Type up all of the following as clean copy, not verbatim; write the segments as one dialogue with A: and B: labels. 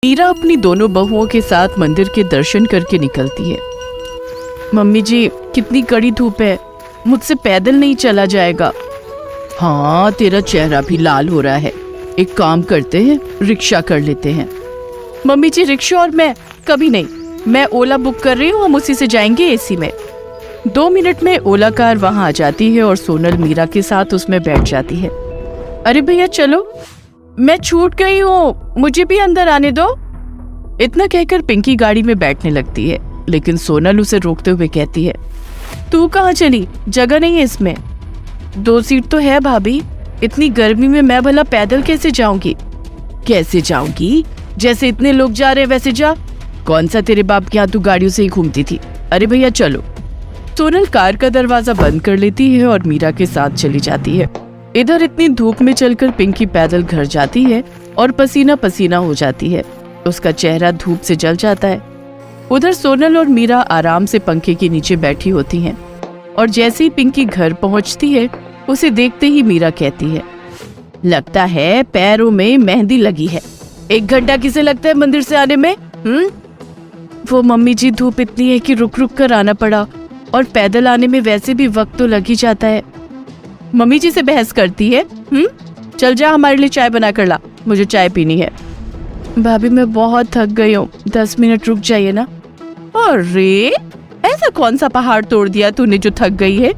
A: मीरा अपनी दोनों बहुओं के साथ मंदिर के दर्शन करके निकलती है। मम्मी जी, कितनी कड़ी धूप है, मुझसे पैदल नहीं चला जाएगा। हाँ, तेरा चेहरा भी लाल हो रहा है। एक काम करते हैं, रिक्शा कर लेते हैं। मम्मी जी, रिक्शा और मैं कभी नहीं। मैं ओला बुक कर रही हूँ, हम उसी से जाएंगे एसी में। 2 मिनट में ओला कार वहाँ आ जाती है और सोनल मीरा के साथ उसमें बैठ जाती है। अरे भैया चलो, मैं छूट गई हूँ, मुझे भी अंदर आने दो। इतना कहकर पिंकी गाड़ी में बैठने लगती है, लेकिन सोनल उसे रोकते हुए कहती है, तू कहाँ चली, जगह नहीं है इसमें। 2 सीट तो है भाभी, इतनी गर्मी में मैं भला पैदल कैसे जाऊंगी। कैसे जाऊंगी, जैसे इतने लोग जा रहे वैसे जा। कौन सा तेरे बाप के यहाँ तू गाड़ियों से ही घूमती थी। अरे भैया चलो। सोनल कार का दरवाजा बंद कर लेती है और मीरा के साथ चली जाती है। इधर इतनी धूप में चलकर पिंकी पैदल घर जाती है और पसीना पसीना हो जाती है। उसका चेहरा धूप से जल जाता है। उधर सोनल और मीरा आराम से पंखे के नीचे बैठी होती हैं और जैसे ही पिंकी घर पहुंचती है, उसे देखते ही मीरा कहती है, लगता है पैरों में मेहंदी लगी है। 1 घंटा किसे लगता है मंदिर से आने में? वो मम्मी जी, धूप इतनी है कि रुक रुक कर आना पड़ा और पैदल आने में वैसे भी वक्त तो लग ही जाता है। मम्मी जी से बहस करती है। चल जा, हमारे लिए चाय बना कर ला, मुझे चाय पीनी है। भाभी मैं बहुत थक गई हूँ, 10 मिनट रुक जाइए ना। अरे ऐसा कौन सा पहाड़ तोड़ दिया तूने जो थक गई है?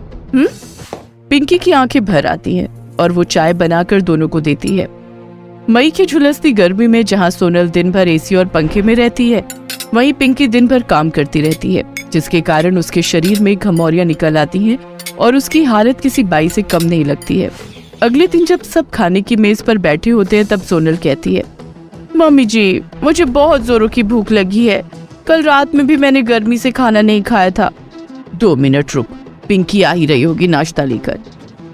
A: पिंकी की आंखें भर आती हैं और वो चाय बनाकर दोनों को देती है। मई की झुलसती गर्मी में जहाँ सोनल दिन भर एसी और पंखे में रहती है, वहीं पिंकी दिन भर काम करती रहती है, जिसके कारण उसके शरीर में घमौरियां निकल आती हैं और उसकी हालत किसी बाई से कम नहीं लगती है। अगले दिन जब सब खाने की मेज पर बैठे होते हैं, तब सोनल कहती है, मम्मी जी, मुझे बहुत जोरों की भूख लगी है। कल रात में भी मैंने गर्मी से खाना नहीं खाया था। 2 मिनट रुक, पिंकी आ ही रही होगी नाश्ता लेकर।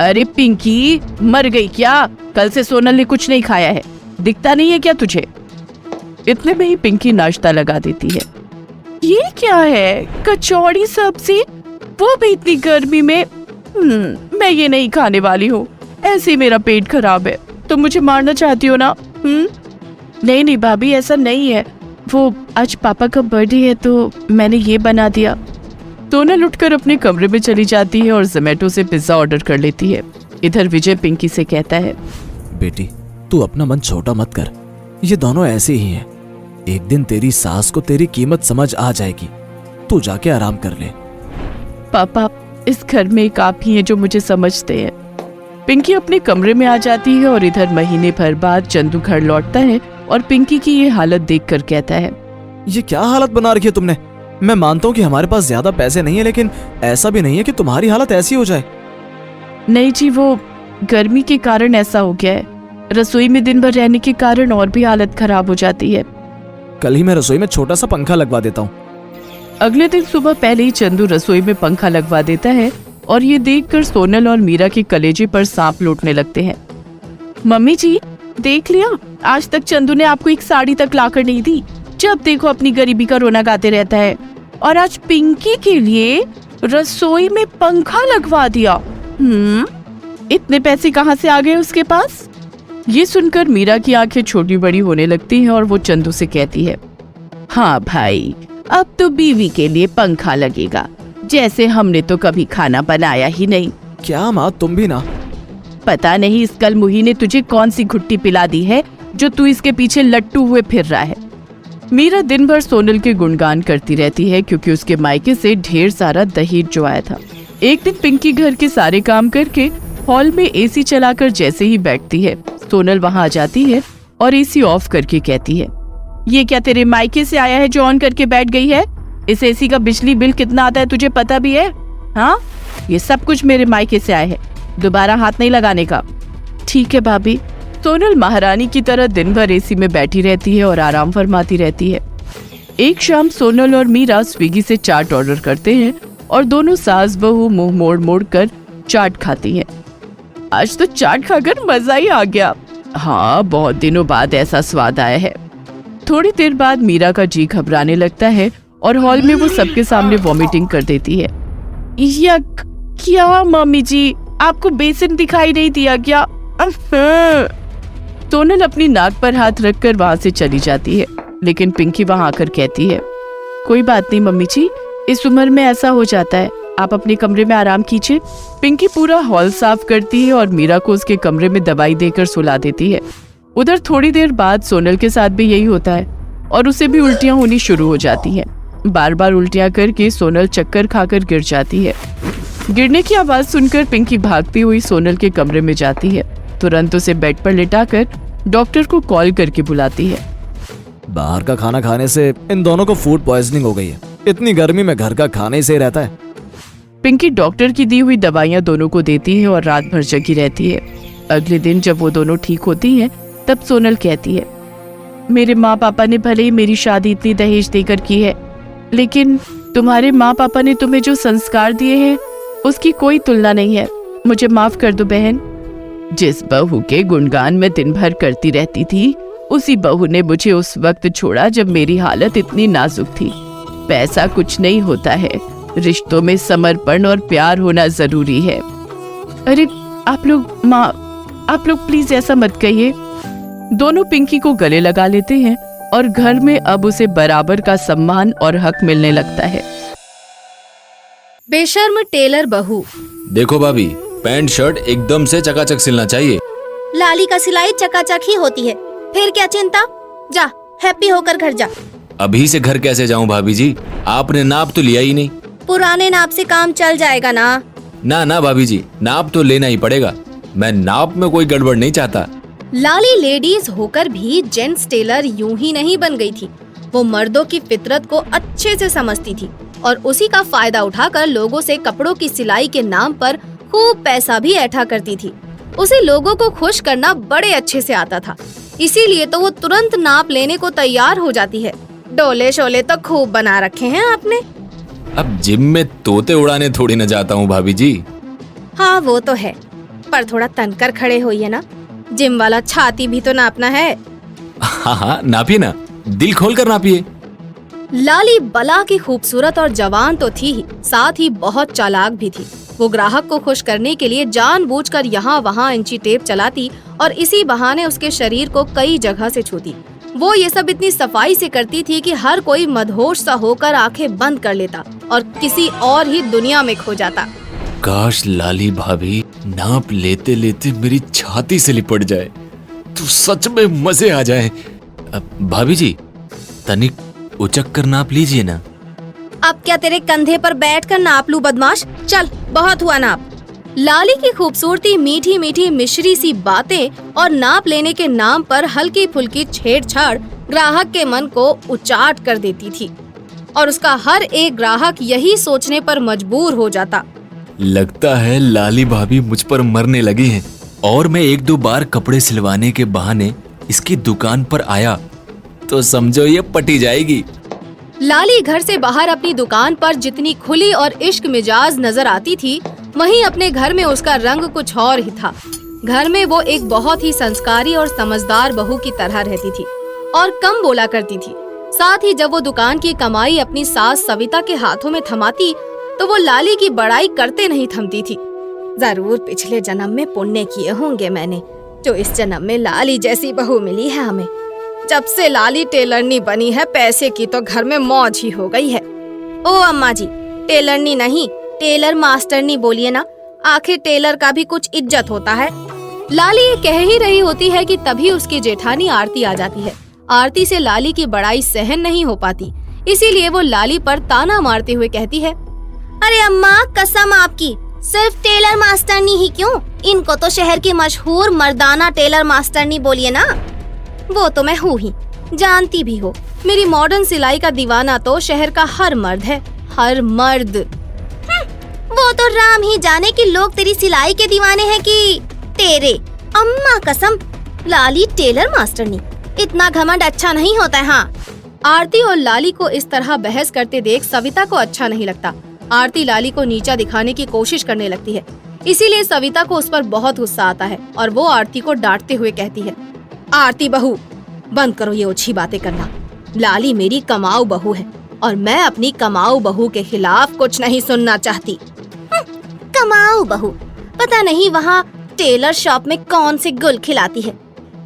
A: अरे पिंकी, मर गई क्या? कल से सोनल ने कुछ नहीं खाया है, दिखता नहीं है क्या तुझे? इतने में ही पिंकी नाश्ता लगा देती है। ये क्या है, कचौड़ी सब्जी, वो भी इतनी गर्मी में? मैं ये नहीं खाने वाली हूँ, ऐसे ही मेरा पेट खराब है। तुम मुझे मारना चाहती हो ना? नहीं नहीं भाभी, ऐसा नहीं है, वो आज पापा का बर्थडे है तो मैंने ये बना दिया। सोनल उठकर अपने कमरे में चली जाती है और जोमेटो से पिज्जा ऑर्डर कर लेती है। इधर विजय पिंकी से कहता है,
B: बेटी तू अपना मन छोटा मत कर, ये दोनों ऐसे ही हैं। एक दिन तेरी सास को तेरी कीमत समझ आ जाएगी, तू जाके आराम कर ले।
A: पापा, इस घर में एक आप ही हैं जो मुझे समझते हैं। पिंकी अपने कमरे में आ जाती है और इधर महीने भर बाद चंदू घर लौटता है और पिंकी की ये हालत देखकर कहता है,
B: ये क्या हालत बना रखी है तुमने? मैं मानता हूँ कि हमारे पास ज्यादा पैसे नहीं है, लेकिन ऐसा भी नहीं है कि तुम्हारी हालत ऐसी हो जाए।
A: नहीं जी, वो गर्मी के कारण ऐसा हो गया है। रसोई में दिन भर रहने के कारण और भी हालत खराब हो जाती है।
B: कल ही मैं रसोई में छोटा सा पंखा लगवा देता हूँ।
A: अगले दिन सुबह पहले ही चंदू रसोई में पंखा लगवा देता है और ये देखकर सोनल और मीरा के कलेजे पर सांप लौटने लगते हैं। मम्मी जी, देख लिया, आज तक चंदू ने आपको एक साड़ी तक लाकर नहीं दी। जब देखो अपनी गरीबी का रोना गाते रहता है, और आज पिंकी के लिए रसोई में पंखा लगवा दिया। इतने पैसे कहाँ से आ गए उसके पास? ये सुनकर मीरा की आंखें छोटी बड़ी होने लगती हैं और वो चंदू से कहती है, हाँ भाई, अब तो बीवी के लिए पंखा लगेगा, जैसे हमने तो कभी खाना बनाया ही नहीं।
B: क्या माँ, तुम भी ना।
A: पता नहीं इस कल मुही ने तुझे कौन सी घुट्टी पिला दी है जो तू इसके पीछे लट्टू हुए फिर रहा है। मीरा दिन भर सोनल के गुणगान करती रहती है क्योंकि उसके मायके से ढेर सारा दहेज जो आया था। एक दिन पिंकी घर के सारे काम करके हॉल में एसी चलाकर जैसे ही बैठती है, सोनल वहां आ जाती है और एसी ऑफ करके कहती है, ये क्या तेरे मायके से आया है जो ऑन करके बैठ गई है? इस एसी का बिजली बिल कितना आता है तुझे पता भी है? हाँ, ये सब कुछ मेरे मायके से आया है, दोबारा हाथ नहीं लगाने का। ठीक है भाभी। सोनल महारानी की तरह दिन भर एसी में बैठी रहती है और आराम फरमाती रहती है। एक शाम सोनल और मीरा स्विगी से चाट ऑर्डर करते हैं और दोनों सास बहू मुंह मोड़ मोड़ कर चाट खाती हैं। आज तो चाट खाकर मजा ही आ गया। हाँ, बहुत दिनों बाद ऐसा स्वाद आया है। थोड़ी देर बाद मीरा का जी घबराने लगता है और हॉल में वो सबके सामने वॉमिटिंग कर देती है। यक, क्या मम्मी जी, आपको बेसन दिखाई नहीं दिया क्या? सोनल अपनी नाक पर हाथ रखकर वहां से चली जाती है। लेकिन पिंकी वहां आकर कहती है, कोई बात नहीं मम्मी जी, इस उम्र में ऐसा हो जाता है, आप अपने कमरे में आराम कीजिए। पिंकी पूरा हॉल साफ करती है और मीरा को उसके कमरे में दवाई देकर सुला देती है। उधर थोड़ी देर बाद सोनल के साथ भी यही होता है और उसे भी उल्टियां होनी शुरू हो जाती हैं। बार बार उल्टियां करके सोनल चक्कर खाकर गिर जाती है। गिरने की आवाज सुनकर पिंकी भागती हुई सोनल के कमरे में जाती है। तुरंत उसे बेड पर लिटाकर डॉक्टर को कॉल करके बुलाती है।
B: बाहर का खाना खाने से इन दोनों को फूड पॉइजनिंग हो गई है। इतनी गर्मी में घर का खाना ही सही रहता है।
A: पिंकी डॉक्टर की दी हुई दवाइयां दोनों को देती है और रात भर जगी रहती है। अगले दिन जब वो दोनों ठीक होती हैं, तब सोनल कहती है, मेरे माँ पापा ने भले ही मेरी शादी इतनी दहेज देकर की है, लेकिन तुम्हारे माँ पापा ने तुम्हें जो संस्कार दिए हैं उसकी कोई तुलना नहीं है। मुझे माफ कर दो बहन। जिस बहू के गुणगान में दिन भर करती रहती थी, उसी बहू ने मुझे उस वक्त छोड़ा जब मेरी हालत इतनी नाजुक थी। पैसा कुछ नहीं होता है, रिश्तों में समर्पण और प्यार होना जरूरी है। अरे आप लोग प्लीज ऐसा मत कहिए। दोनों पिंकी को गले लगा लेते हैं और घर में अब उसे बराबर का सम्मान और हक मिलने लगता है।
C: बेशर्म टेलर बहू।
D: देखो भाभी, पैंट शर्ट एकदम से चकाचक सिलना चाहिए।
C: लाली का सिलाई चकाचक ही होती है, फिर क्या चिंता। जा हैप्पी होकर घर जा।
D: अभी से घर कैसे जाऊं भाभी जी, आपने नाप तो लिया ही नहीं।
C: पुराने नाप से काम चल जाएगा ना।
D: ना भाभी जी, नाप तो लेना ही पड़ेगा। मैं नाप में कोई गड़बड़ नहीं चाहता।
C: लाली लेडीज होकर भी जेंट्स टेलर यूं ही नहीं बन गई थी। वो मर्दों की फितरत को अच्छे से समझती थी और उसी का फायदा उठाकर लोगों से कपड़ों की सिलाई के नाम पर खूब पैसा भी ऐठा करती थी। उसे लोगों को खुश करना बड़े अच्छे से आता था, इसीलिए तो वो तुरंत नाप लेने को तैयार हो जाती है। डोले शोले तो खूब बना रखे हैं आपने।
D: अब जिम में तोते उड़ाने थोड़ी न जाता हूँ भाभी जी।
C: हाँ वो तो है, पर थोड़ा तनकर खड़े होइए ना। जिम वाला छाती भी तो नापना है।
D: हाँ नापिए ना, दिल खोल कर नापिए।
C: लाली बला की खूबसूरत और जवान तो थी ही, साथ ही बहुत चालाक भी थी। वो ग्राहक को खुश करने के लिए जानबूझकर यहाँ वहाँ इंची टेप चलाती और इसी बहाने उसके शरीर को कई जगह से छूती। वो ये सब इतनी सफाई से करती थी कि हर कोई मदहोश सा होकर आंखें बंद कर लेता और किसी और ही दुनिया में खो जाता।
D: काश लाली भाभी नाप लेते लेते मेरी छाती से लिपट जाए तो सच में मजे आ जाए। अब भाभी जी, तनिक उचक कर नाप लीजिए ना।
C: अब क्या तेरे कंधे पर बैठकर नाप लूं बदमाश? चल बहुत हुआ नाप। लाली की खूबसूरती, मीठी मीठी मिश्री सी बातें और नाप लेने के नाम पर हल्की फुल्की छेड़छाड़ ग्राहक के मन को उचाट कर देती थी और उसका हर एक ग्राहक यही सोचने पर मजबूर हो जाता,
D: लगता है लाली भाभी मुझ पर मरने लगी हैं। और मैं एक दो बार कपड़े सिलवाने के बहाने इसकी दुकान पर आया तो समझो ये पटी जाएगी।
C: लाली घर से बाहर अपनी दुकान पर जितनी खुली और इश्क मिजाज नजर आती थी, वहीं अपने घर में उसका रंग कुछ और ही था। घर में वो एक बहुत ही संस्कारी और समझदार बहू की तरह रहती थी और कम बोला करती थी। साथ ही जब वो दुकान की कमाई अपनी सास सविता के हाथों में थमाती तो वो लाली की बड़ाई करते नहीं थमती थी। जरूर पिछले जन्म में पुण्य किए होंगे मैंने, जो इस जन्म में लाली जैसी बहू मिली है हमें। जब से लाली टेलरनी बनी है, पैसे की तो घर में मौज ही हो गई है। ओ अम्मा जी, टेलरनी नहीं, टेलर मास्टरनी बोलिए ना, आखिर टेलर का भी कुछ इज्जत होता है। लाली ये कह ही रही होती है कि तभी उसकी जेठानी आरती आ जाती है। आरती से लाली की बड़ाई सहन नहीं हो पाती, इसीलिए वो लाली पर ताना मारते हुए कहती है, अरे अम्मा कसम आपकी, सिर्फ टेलर मास्टरनी ही क्यों, इनको तो शहर की मशहूर मर्दाना टेलर मास्टरनी बोलिए ना। वो तो मैं हूँ ही, जानती भी हो, मेरी मॉडर्न सिलाई का दीवाना तो शहर का हर मर्द है, हर मर्द। वो तो राम ही जाने कि लोग तेरी सिलाई के दीवाने हैं कि तेरे। अम्मा कसम, लाली टेलर मास्टरनी, इतना घमंड अच्छा नहीं होता है। हाँ। आरती और लाली को इस तरह बहस करते देख सविता को अच्छा नहीं लगता। आरती लाली को नीचा दिखाने की कोशिश करने लगती है, इसीलिए सविता को उस पर बहुत गुस्सा आता है और वो आरती को डांटते हुए कहती है, आरती बहू, बंद करो ये ओछी बातें करना। लाली मेरी कमाऊ बहू है और मैं अपनी कमाऊ बहू के खिलाफ कुछ नहीं सुनना चाहती। कमाऊ बहू, पता नहीं वहाँ टेलर शॉप में कौन से गुल खिलाती है।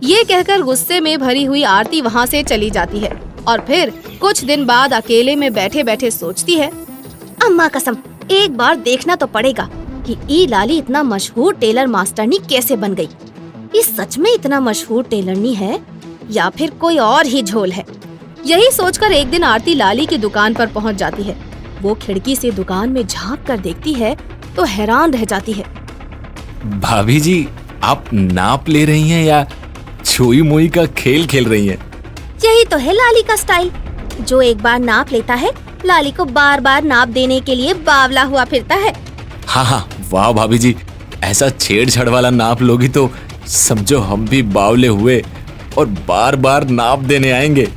C: ये कहकर गुस्से में भरी हुई आरती वहाँ से चली जाती है। और फिर कुछ दिन बाद अकेले में बैठे बैठे सोचती है, अम्मा कसम, एक बार देखना तो पड़ेगा कि ई लाली इतना मशहूर टेलर मास्टरनी कैसे बन गई। ये सच में इतना मशहूर टेलरनी है या फिर कोई और ही झोल है। यही सोचकर एक दिन आरती लाली की दुकान पर पहुंच जाती है। वो खिड़की से दुकान में झांक कर देखती है तो हैरान रह जाती है।
D: भाभी जी, आप नाप ले रही हैं या छुई मुई का खेल खेल रही हैं?
C: यही तो है लाली का स्टाइल। जो एक बार नाप लेता है, लाली को बार बार नाप देने के लिए बावला हुआ फिरता है।
D: हाँ, वाह भाभी जी, ऐसा छेड़छाड़ वाला नाप लोगी तो समझो हम भी बावले हुए और बार बार नाप देने आएंगे।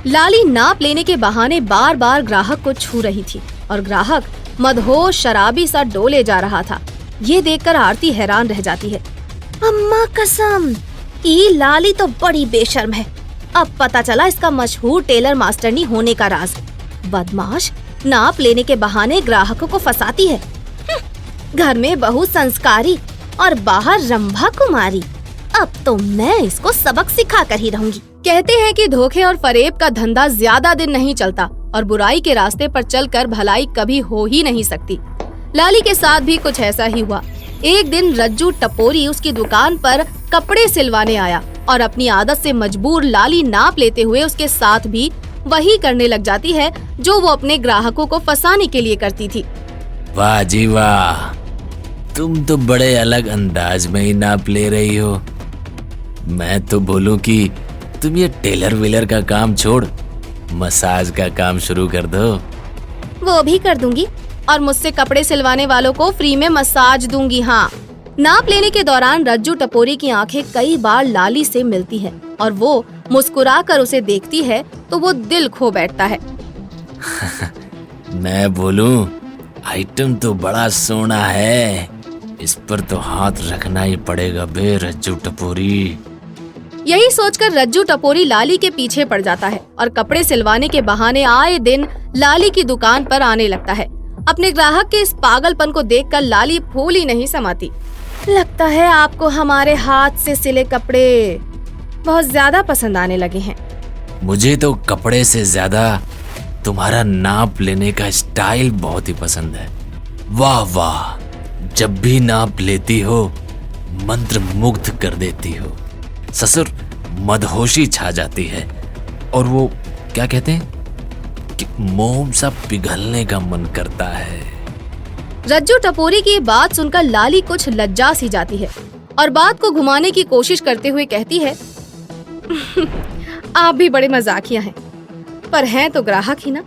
C: लाली नाप लेने के बहाने बार बार ग्राहक को छू रही थी और ग्राहक मदहोश शराबी सा डोले जा रहा था। ये देखकर आरती हैरान रह जाती है। अम्मा कसम, ये लाली तो बड़ी बेशर्म है। अब पता चला इसका मशहूर टेलर मास्टरनी होने का राज। बदमाश, नाप लेने के बहाने ग्राहकों को फंसाती है। घर में बहू संस्कारी और बाहर रंभा कुमारी। अब तो मैं इसको सबक सिखा कर ही रहूंगी। कहते हैं कि धोखे और फरेब का धंधा ज्यादा दिन नहीं चलता और बुराई के रास्ते पर चलकर भलाई कभी हो ही नहीं सकती। लाली के साथ भी कुछ ऐसा ही हुआ। एक दिन रज्जू टपोरी उसकी दुकान पर कपड़े सिलवाने आया और अपनी आदत से मजबूर लाली नाप लेते हुए उसके साथ भी वही करने लग जाती है जो वो अपने ग्राहकों को फंसाने के लिए करती थी।
D: वाह जी वाह, तुम तो बड़े अलग अंदाज में ही नाप ले रही हो। मैं तो बोलूं कि तुम ये टेलर वेलर का काम छोड़ मसाज का काम शुरू कर दो।
C: वो भी कर दूंगी और मुझसे कपड़े सिलवाने वालों को फ्री में मसाज दूंगी। हाँ। नाप लेने के दौरान रज्जू टपोरी की आंखें कई बार लाली से मिलती हैं और वो मुस्कुराकर उसे देखती है तो वो दिल खो बैठता है।
D: मैं बोलूं, आइटम तो बड़ा सोना है, इस पर तो हाथ रखना ही पड़ेगा बे रज्जू टपोरी।
C: यही सोचकर रज्जू टपोरी लाली के पीछे पड़ जाता है और कपड़े सिलवाने के बहाने आए दिन लाली की दुकान पर आने लगता है। अपने ग्राहक के इस पागलपन को देखकर लाली फूल ही नहीं समाती। लगता है आपको हमारे हाथ से सिले कपड़े बहुत ज्यादा पसंद आने लगे हैं।
D: मुझे तो कपड़े से ज्यादा तुम्हारा नाप लेने का स्टाइल बहुत ही पसंद है। वाह वाह, जब भी नाप लेती हो मंत्र मुग्ध कर देती हो। ससुर, मदहोशी छा जाती है और वो क्या कहते हैं कि मोम सा पिघलने का मन करता है।
C: रज्जू टपोरी की बात सुनकर लाली कुछ लज्जा सी जाती है और बात को घुमाने की कोशिश करते हुए कहती है, आप भी बड़े मजाकिया हैं, पर हैं तो ग्राहक ही ना।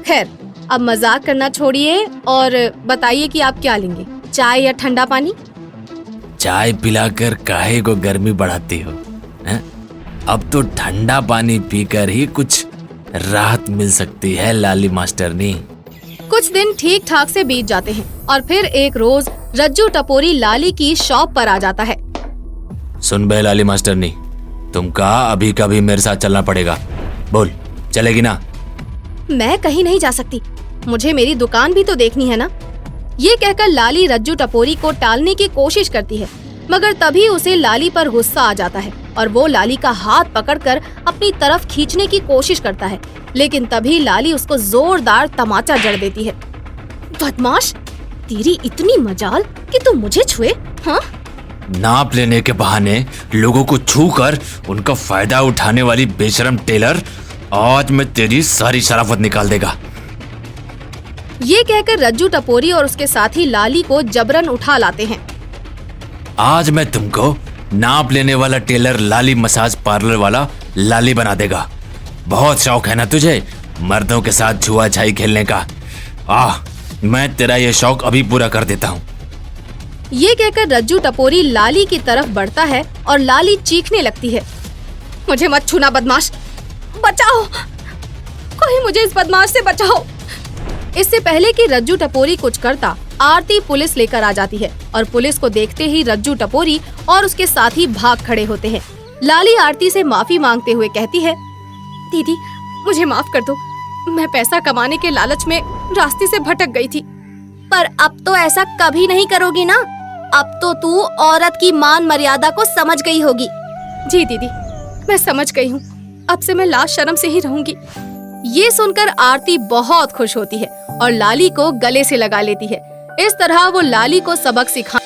C: खैर, अब मजाक करना छोड़िए और बताइए कि आप क्या लेंगे, चाय या ठंडा पानी?
D: चाय पिलाकर काहे को गर्मी बढ़ाती हो, हैं? अब तो ठंडा पानी पीकर ही कुछ राहत मिल सकती है लाली मास्टरनी।
C: कुछ दिन ठीक ठाक से बीत जाते हैं और फिर एक रोज रज्जू टपोरी लाली की शॉप पर आ जाता है।
D: सुन बे लाली मास्टरनी, तुम कहा अभी कभी मेरे साथ चलना पड़ेगा, बोल चलेगी ना?
C: मैं कहीं नहीं जा सकती, मुझे मेरी दुकान भी तो देखनी है ना। ये कहकर लाली रज्जू टपोरी को टालने की कोशिश करती है, मगर तभी उसे लाली पर गुस्सा आ जाता है और वो लाली का हाथ पकड़कर अपनी तरफ खींचने की कोशिश करता है, लेकिन तभी लाली उसको जोरदार तमाचा जड़ देती है। बदमाश, तेरी इतनी मजाल कि तू मुझे छुए? हाँ?
D: नाप लेने के बहाने लोगों को छूकर उनका फायदा उठाने वाली बेशरम टेलर, आज मैं तेरी सारी शराफत निकाल देगा।
C: ये कहकर रज्जू टपोरी और उसके साथी लाली को जबरन उठा लाते हैं।
D: आज मैं तुमको नाप लेने वाला टेलर लाली मसाज पार्लर वाला लाली बना देगा। बहुत शौक है ना तुझे मर्दों के साथ छुआ छाई खेलने का? मैं तेरा ये शौक अभी पूरा कर देता हूँ।
C: ये कहकर रज्जू टपोरी लाली की तरफ बढ़ता है और लाली चीखने लगती है, मुझे मत छूना बदमाश, बचाओ, कोई मुझे इस बदमाश से बचाओ। इससे पहले कि रज्जू टपोरी कुछ करता, आरती पुलिस लेकर आ जाती है और पुलिस को देखते ही रज्जू टपोरी और उसके साथी भाग खड़े होते हैं। लाली आरती से माफी मांगते हुए कहती है, दीदी मुझे माफ कर दो, मैं पैसा कमाने के लालच में रास्ते से भटक गई थी। पर अब तो ऐसा कभी नहीं करोगी ना? अब तो तू औरत की मान मर्यादा को समझ गई होगी। जी दीदी, मैं समझ गई हूँ, अब से मैं लाज शर्म से ही रहूंगी। ये सुनकर आरती बहुत खुश होती है और लाली को गले से लगा लेती है। इस तरह वो लाली को सबक सिखा